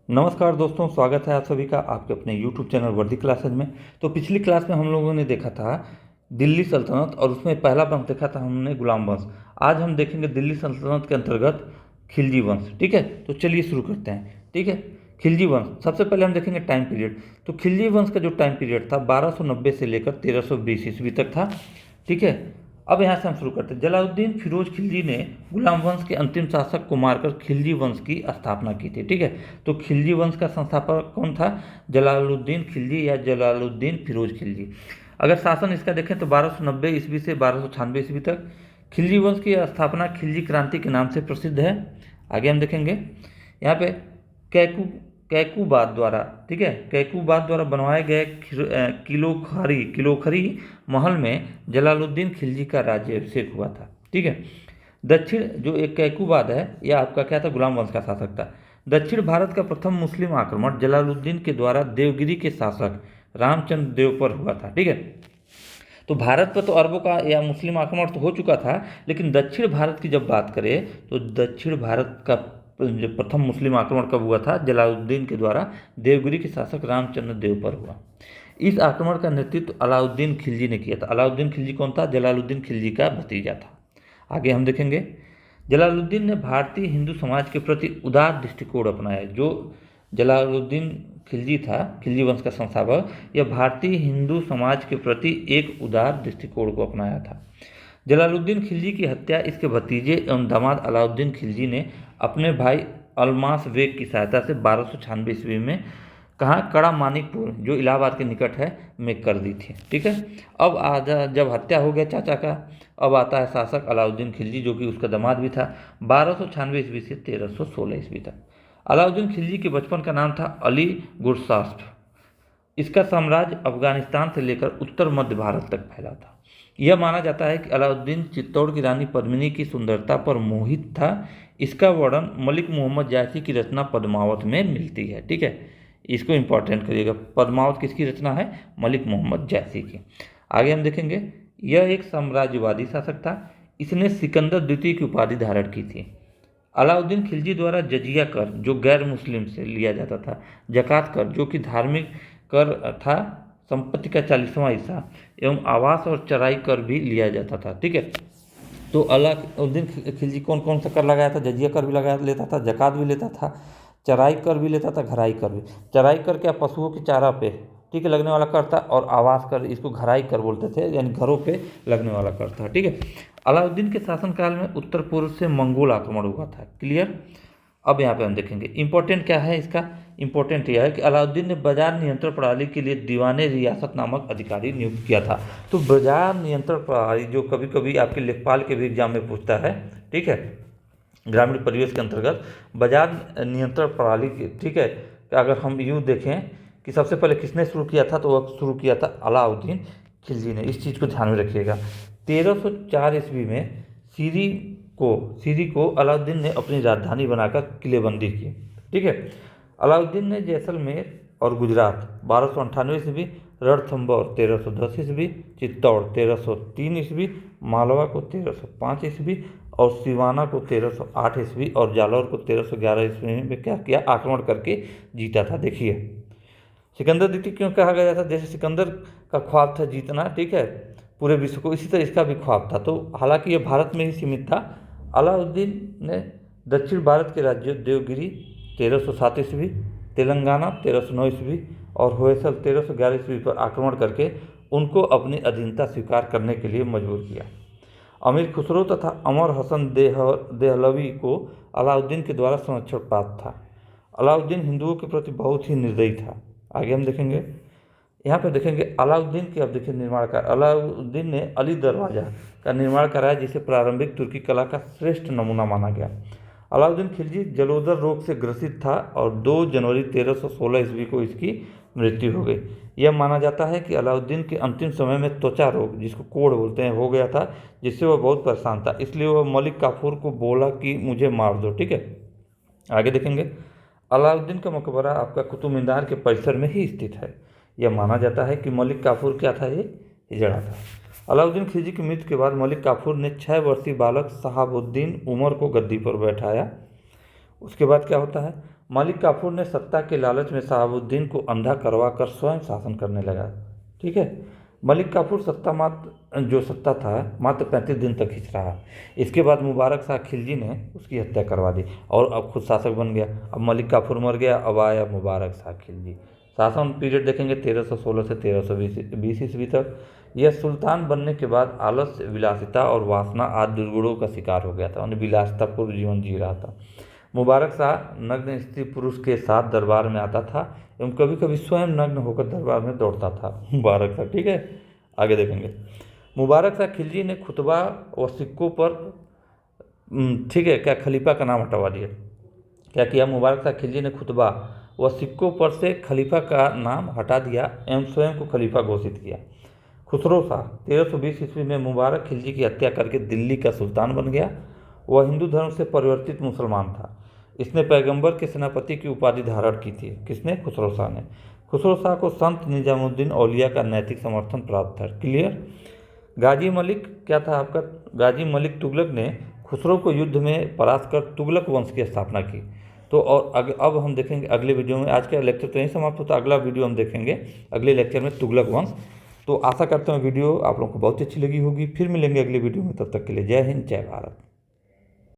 नमस्कार दोस्तों, स्वागत है आप सभी का आपके अपने YouTube चैनल वर्दी क्लासेज में। तो पिछली क्लास में हम लोगों ने देखा था दिल्ली सल्तनत और उसमें पहला वंश देखा था हमने गुलाम वंश। आज हम देखेंगे दिल्ली सल्तनत के अंतर्गत खिलजी वंश। ठीक है, तो चलिए शुरू करते हैं। ठीक है, खिलजी वंश सबसे पहले हम देखेंगे टाइम पीरियड। तो खिलजी वंश का जो टाइम पीरियड था 1290 से लेकर 1320 ईस्वी तक था। ठीक है, अब यहाँ से हम शुरू करते हैं। जलालुद्दीन फिरोज खिलजी ने गुलाम वंश के अंतिम शासक को मारकर खिलजी वंश की स्थापना की थी। ठीक है, तो खिलजी वंश का संस्थापक कौन था? जलालुद्दीन खिलजी या जलालुद्दीन फिरोज खिलजी। अगर शासन इसका देखें तो 1290 ईस्वी से 1296 ईस्वी तक। खिलजी वंश की स्थापना खिलजी क्रांति के नाम से प्रसिद्ध है। आगे हम देखेंगे यहाँ पे कैकू कैकूबाद द्वारा, ठीक है, कैकूबाद द्वारा बनवाए गए किलोखरी महल में जलालुद्दीन खिलजी का राज्याभिषेक हुआ था। ठीक है, दक्षिण जो एक कैकूबाद है यह आपका क्या था? गुलाम वंश का शासक था। दक्षिण भारत का प्रथम मुस्लिम आक्रमण जलालुद्दीन के द्वारा देवगिरी के शासक रामचंद्र देव पर हुआ था। ठीक है, तो भारत पर तो अरबों का या मुस्लिम आक्रमण तो हो चुका था, लेकिन दक्षिण भारत की जब बात करें तो दक्षिण भारत का जो प्रथम मुस्लिम आक्रमण कब हुआ था? जलालुद्दीन के द्वारा देवगिरी के शासक रामचंद्र देव पर हुआ। इस आक्रमण का नेतृत्व अलाउद्दीन खिलजी ने किया था। अलाउद्दीन खिलजी कौन था? जलालुद्दीन खिलजी का भतीजा था। आगे हम देखेंगे जलालुद्दीन ने भारतीय हिंदू समाज के प्रति उदार दृष्टिकोण अपनाया। जो जलालुद्दीन खिलजी था, खिलजी वंश का संस्थापक, यह भारतीय हिंदू समाज के प्रति एक उदार दृष्टिकोण को अपनाया था। जलालुद्दीन खिलजी की हत्या इसके भतीजे एवं दामाद अलाउद्दीन खिलजी ने अपने भाई अलमास बेग की सहायता से 1296 ईस्वी में कहाँ? कड़ा मानिकपुर जो इलाहाबाद के निकट है में कर दी थी। ठीक है, अब आजा जब हत्या हो गया चाचा का, अब आता है शासक अलाउद्दीन खिलजी जो कि उसका दामाद भी था। 1296 ईस्वी से 1316 ईस्वी तक अलाउद्दीन खिलजी के बचपन का नाम था अली गुरसाफ्ट। इसका साम्राज्य अफगानिस्तान से लेकर उत्तर मध्य भारत तक फैला था। यह माना जाता है कि अलाउद्दीन चित्तौड़ की रानी पद्मिनी की सुंदरता पर मोहित था। इसका वर्णन मलिक मोहम्मद जायसी की रचना पद्मावत में मिलती है। ठीक है, इसको इंपॉर्टेंट करिएगा। पद्मावत किसकी रचना है? मलिक मोहम्मद जायसी की। आगे हम देखेंगे यह एक साम्राज्यवादी शासक था। इसने सिकंदर द्वितीय की उपाधि धारण की थी। अलाउद्दीन खिलजी द्वारा जजिया कर जो गैर मुस्लिम से लिया जाता था, जकात कर जो कि धार्मिक कर था, संपत्ति का 40वां हिस्सा एवं आवास और चराई कर भी लिया जाता था। ठीक है, तो अलाउद्दीन खिलजी कौन कौन सा कर लगाया था? जजिया कर भी लगा लेता था, जकात भी लेता था, चराई कर भी लेता था, घराई कर भी। चराई कर क्या? पशुओं के चारा पे, ठीक है, लगने वाला कर था। और आवास कर इसको घराई कर बोलते थे, यानी घरों पे लगने वाला कर था। ठीक है, अलाउद्दीन के शासनकाल में उत्तर पूर्व से मंगोल आक्रमण हुआ था। क्लियर? अब यहाँ पे हम देखेंगे इंपॉर्टेंट क्या है इसका। इंपॉर्टेंट यह है कि अलाउद्दीन ने बाजार नियंत्रण प्रणाली के लिए दीवाने रियासत नामक अधिकारी नियुक्त किया था। तो बाजार नियंत्रण प्रणाली जो कभी कभी आपके लेखपाल के भी एग्जाम में पूछता है, ठीक है, ग्रामीण परिवेश के अंतर्गत बाजार नियंत्रण प्रणाली की। ठीक है, अगर हम यूँ देखें कि सबसे पहले किसने शुरू किया था, तो वह शुरू किया था अलाउद्दीन खिलजी ने। इस चीज़ को ध्यान में रखिएगा। 1304 ईस्वी में सीरी को अलाउद्दीन ने अपनी राजधानी बनाकर किलेबंदी की। ठीक है, अलाउद्दीन ने जैसलमेर और गुजरात 1298 ईस्वी, रणथंभौर 1310 ईस्वी, चित्तौड़ 1303 ईस्वी, मालवा को 1305 ईस्वी और सिवाना को 1308 ईस्वी और जालौर को 1311 ईस्वी में क्या किया? आक्रमण करके जीता था। देखिए सिकंदर द्वितीय क्यों कहा गया था? जैसे सिकंदर का ख्वाब था जीतना, ठीक है, पूरे विश्व को, इसी तरह इसका भी ख्वाब था। तो हालांकि ये भारत में ही सीमित था। अलाउद्दीन ने दक्षिण भारत के राज्यों देवगिरी 1307 ईस्वी, तेलंगाना 1309 ईस्वी और होयसल 1311 ईस्वी पर आक्रमण करके उनको अपनी अधीनता स्वीकार करने के लिए मजबूर किया। अमीर खुसरो तथा अमर हसन देहलवी को अलाउद्दीन के द्वारा संरक्षण प्राप्त था। अलाउद्दीन हिंदुओं के प्रति बहुत ही निर्दयी था। आगे हम देखेंगे, यहाँ पर देखेंगे अलाउद्दीन के, अब देखिए निर्माण का, अलाउद्दीन ने अली दरवाज़ा का निर्माण कराया जिसे प्रारंभिक तुर्की कला का श्रेष्ठ नमूना माना गया। अलाउद्दीन खिलजी जलोदर रोग से ग्रसित था और 2 जनवरी 1316 ईस्वी को इसकी मृत्यु हो गई। यह माना जाता है कि अलाउद्दीन के अंतिम समय में त्वचा रोग, जिसको कोढ़ बोलते हैं, हो गया था, जिससे वह बहुत परेशान था। इसलिए वह मलिक काफूर को बोला कि मुझे मार दो। ठीक है, आगे देखेंगे अलाउद्दीन का मकबरा आपका कुतुब मीनार के परिसर में ही स्थित है। यह माना जाता है कि मलिक काफूर क्या था? ये हिजड़ा था। अलाउद्दीन खिलजी की मृत्यु के बाद मलिक काफूर ने 6 वर्षीय बालक शहाबुद्दीन उमर को गद्दी पर बैठाया। उसके बाद क्या होता है? मलिक काफूर ने सत्ता के लालच में शहाबुद्दीन को अंधा करवा कर स्वयं शासन करने लगा। ठीक है, मलिक काफूर सत्ता था मात्र 35 दिन तक खींच रहा। इसके बाद मुबारक शाह खिलजी ने उसकी हत्या करवा दी और अब खुद शासक बन गया। अब मलिक काफूर मर गया, अब आया मुबारक शाह खिलजी। शासन पीरियड देखेंगे 1316 से 1320 ईस्वी तक। यह सुल्तान बनने के बाद आलस्य, विलासिता और वासना आदि दुर्गुणों का शिकार हो गया था, उन्हें विलासितापूर्ण जीवन जी रहा था। मुबारक शाह नग्न स्त्री पुरुष के साथ दरबार में आता था एवं कभी कभी स्वयं नग्न होकर दरबार में दौड़ता था मुबारक शाह। ठीक है, आगे देखेंगे। मुबारक शाह खिलजी ने खुतबा व सिक्कों पर ठीक है क्या खलीफा का नाम हटवा दिया। क्या किया मुबारक शाह खिलजी ने खुतबा व सिक्कों पर से खलीफा का नाम हटा दिया एवं स्वयं को खलीफा घोषित किया। खुसरो शाह 1320 ईस्वी में मुबारक खिलजी की हत्या करके दिल्ली का सुल्तान बन गया। वह हिंदू धर्म से परिवर्तित मुसलमान था। इसने पैगंबर के सेनापति की उपाधि धारण की थी। किसने? खुसरो शाह ने। खुसरो शाह को संत निजामुद्दीन औलिया का नैतिक समर्थन प्राप्त था। क्लियर। गाजी मलिक क्या था आपका? गाजी मलिक तुगलक ने खुसरो को युद्ध में परास्त कर तुगलक वंश की स्थापना की। तो और अब हम देखेंगे अगले वीडियो में। आज का लेक्चर तो यहीं समाप्त होता है, अगला वीडियो हम देखेंगे अगले लेक्चर में तुगलक वंश। तो आशा करता हूँ वीडियो आप लोगों को बहुत अच्छी लगी होगी। फिर मिलेंगे अगले वीडियो में, तब तक के लिए जय हिंद, जय भारत।